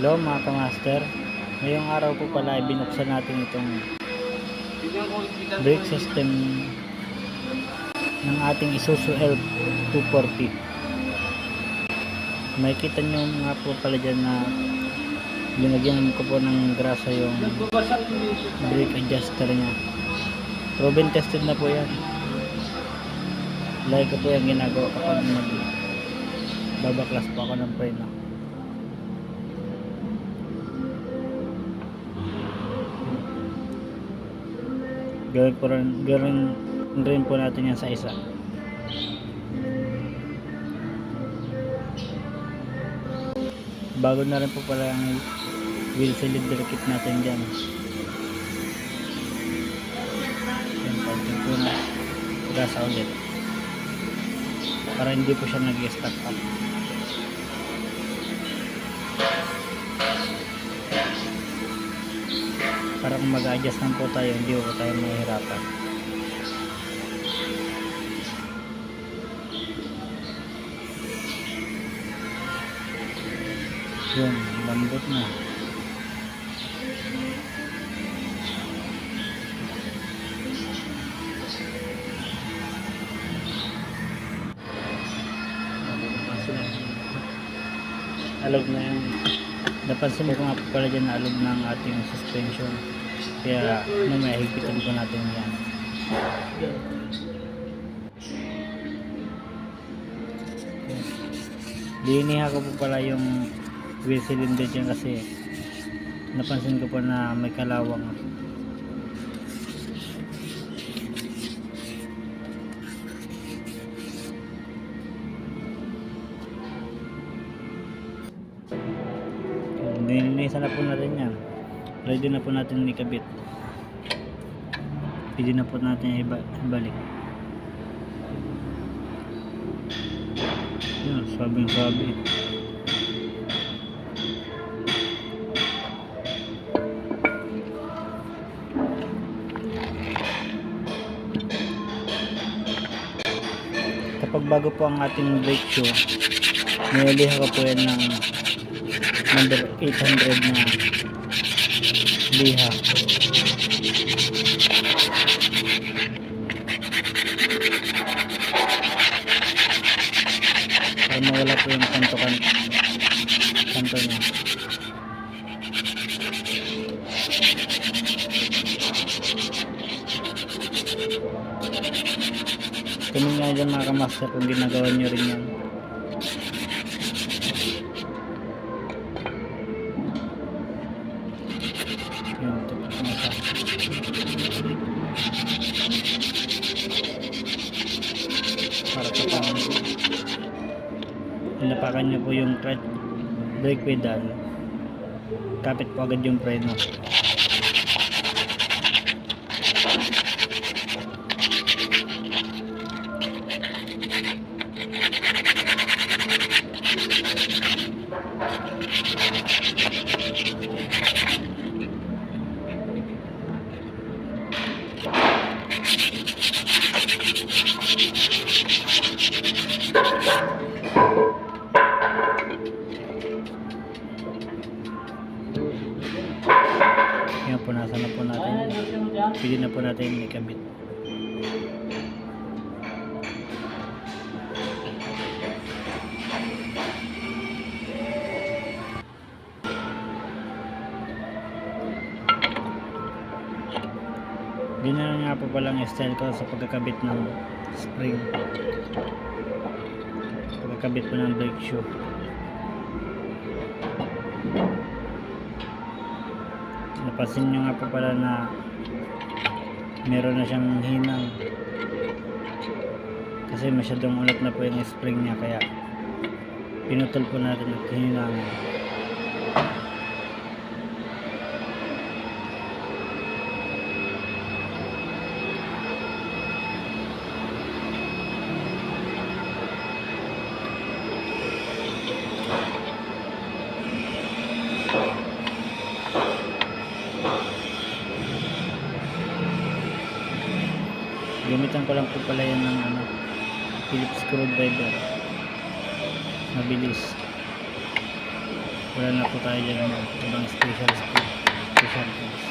Hello mga kamaster, ngayong araw po pala ay binuksan natin itong brake system ng ating Isuzu L240. Makikita nyo nga po pala dyan na linagyan ko po ng grasa yung brake adjuster nya. Proven tested na po yan. Lagi ko po yung ginagawa kapag babaklas po ako ng preno. Gawin rin po natin yan sa isa. Bago na rin po pala ang wheel cylinder kit natin dyan. Yan, pagkin po na gasa ulit para hindi po siya nag-stack up. Para kung mag-adjust lang po tayo, hindi po tayo mahihirapan. Yun, lambot na. Alog na yung napansin ko nga po pala dyan na alog ng ating suspension, kaya mamaya higpitan po natin yan. Liniha ko po pala yung wheel cylinder dyan kasi napansin ko po na may kalawang. Nilinisan na po natin yan. Ready na po natin ikabit. Pwede na po natin ibalik. Yan, sabing-sabi. Kapag bago po ang ating brake shoe, nililiha ko po yan ng number 800 na liha. Para mawala po yung kanto niya. Tumingin nga dyan mga kamaster kung ginagawa nyo rin yan. Para kapag inapakan nyo po yung brake pedal, kapit po agad yung preno. Yan, punasan na po natin. Pwede na po natin ikabit. Ganyan nga po palang style ko sa pagkakabit ng spring, pagkakabit po ng brake shoe. Napansin nyo nga po pala na meron na siyang hinang kasi masyadong ulat na po yung spring niya, kaya pinutol po natin at hininangan. Gamitan ko lang po pala yan ng Phillips screwdriver. Mabilis. wala na po tayo dyan ng ibang special tools.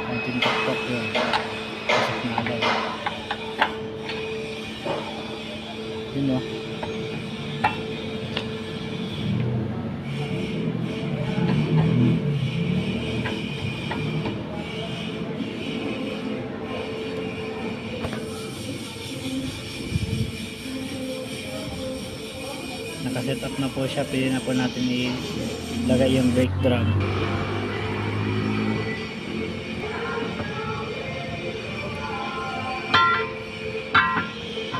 Konting tok yun, pasok na agad yun o. Nakaset up na po siya, pwede na po natin ilagay yung brake drum.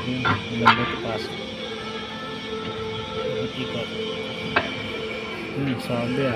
Yun, malambot ipasok, ikot-ikot. Sabi